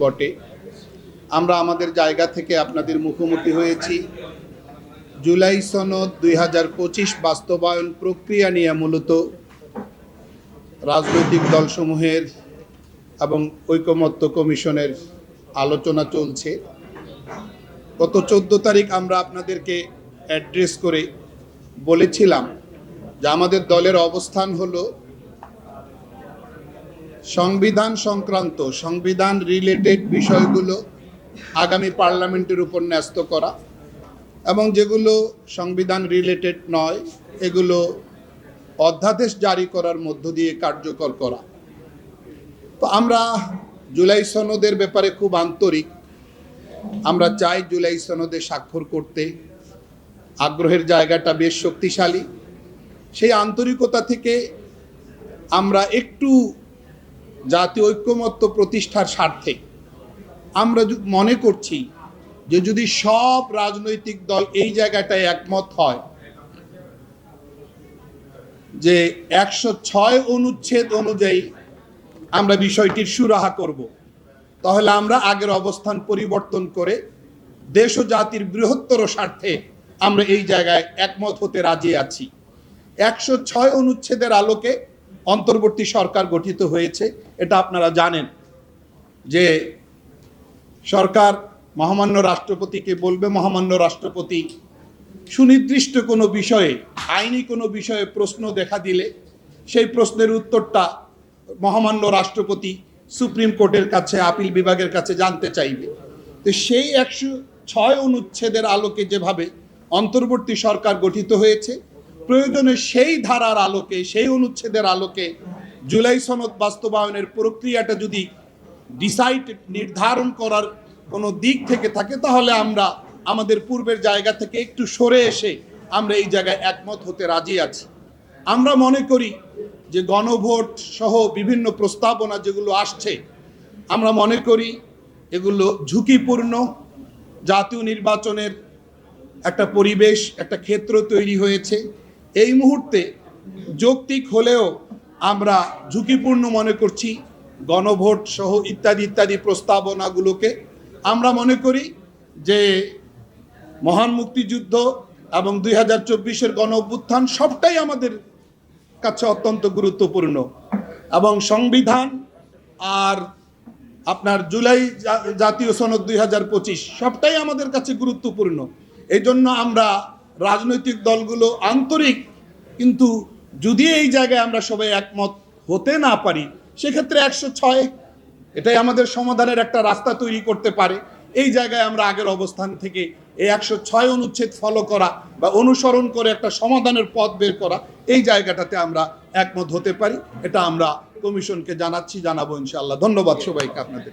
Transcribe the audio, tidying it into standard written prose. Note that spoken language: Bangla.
বটে। আমরা আমাদের জায়গা থেকে আপনাদের মুখোমুখি হয়েছি জুলাই সনদ 2025 বাস্তবায়ন প্রক্রিয়া নিয়ে মূলত রাজনৈতিক দলসমূহের এবং ঐকমত্য কমিশনের আলোচনা চলছে। গত 14 তারিখ আমরা আপনাদেরকে অ্যাড্রেস করে বলেছিলাম যে আমাদের দলের অবস্থান হলো সংবিধান সংক্রান্ত, সংবিধান রিলেটেড বিষয়গুলো আগামী পার্লামেন্টের উপর ন্যস্ত করা এবং যেগুলো সংবিধান রিলেটেড নয় এগুলো অধ্যাদেশ জারি করার মধ্য দিয়ে কার্যকর করা। তো আমরা জুলাই সনদের ব্যাপারে খুব আন্তরিক। আমরা চাই জুলাই সনদে স্বাক্ষর করতে, আগ্রহের জায়গাটা বেশ শক্তিশালী। সেই আন্তরিকতা থেকে আমরা একটু জাতীয় ঐক্যমত্য প্রতিষ্ঠার স্বার্থে আমরা মনে করছি যে যদি সব রাজনৈতিক দল এই জায়গাটায় একমত হয় যে 106 অনুচ্ছেদ অনুযায়ী আমরা বিষয়টির সুরাহা করব, তাহলে আমরা আগের অবস্থান পরিবর্তন করে দেশ ও জাতির বৃহত্তর স্বার্থে আমরা এই জায়গায় একমত হতে রাজি আছি। 106 অনুচ্ছেদের আলোকে অন্তর্বর্তী সরকার গঠিত হয়েছে। এটা আপনারা জানেন যে সরকার মহামান্য রাষ্ট্রপতিকে বলবে, মহামান্য রাষ্ট্রপতি সুনির্দিষ্ট কোনো বিষয়ে, আইনি কোনো বিষয়ে প্রশ্ন দেখা দিলে সেই প্রশ্নের উত্তরটা মহামান্য রাষ্ট্রপতি সুপ্রিম কোর্টের কাছে, আপিল বিভাগের কাছে জানতে চাইবে। তো সেই 106 অনুচ্ছেদের আলোকে যেভাবে অন্তর্বর্তী সরকার গঠিত হয়েছে, প্রয়োজনে সেই ধারার আলোকে, সেই অনুচ্ছেদের আলোকে জুলাই সনদ বাস্তবায়নের প্রক্রিয়াটা যদি নির্ধারণ করার কোনো দিক থেকে থাকে, তাহলে আমরা আমাদের পূর্বের জায়গা থেকে একটু সরে এসে আমরা এই জায়গায় একমত হতে রাজি আছি। আমরা মনে করি যে গণভোট সহ বিভিন্ন প্রস্তাবনা যেগুলো আসছে, আমরা মনে করি এগুলো ঝুঁকিপূর্ণ। জাতীয় নির্বাচনের একটা পরিবেশ, একটা ক্ষেত্র তৈরি হয়েছে। এই মুহূর্তে যৌক্তিক হলেও আমরা ঝুঁকিপূর্ণ মনে করছি গণভোট সহ ইত্যাদি ইত্যাদি প্রস্তাবনাগুলোকে। আমরা মনে করি যে মহান মুক্তিযুদ্ধ এবং 2024-এর গণ অভ্যুত্থান সবটাই আমাদের কাছে অত্যন্ত গুরুত্বপূর্ণ, এবং সংবিধান আর আপনার জুলাই জাতীয় সনদ 2025 সবটাই আমাদের কাছে গুরুত্বপূর্ণ। এই জন্য আমরা রাজনৈতিক দলগুলো আন্তরিক, কিন্তু যদি এই জায়গায় আমরা সবাই একমত হতে না পারি, সেক্ষেত্রে 106 এটাই আমাদের সমাধানের একটা রাস্তা তৈরি করতে পারে। এই জায়গায় আমরা আগের অবস্থান থেকে এই 106 অনুচ্ছেদ ফলো করা বা অনুসরণ করে একটা সমাধানের পথ বের করা, এই জায়গাটাতে আমরা একমত হতে পারি। এটা আমরা কমিশনকে জানাবো ইনশাআল্লাহ। ধন্যবাদ সবাইকে আপনাদের।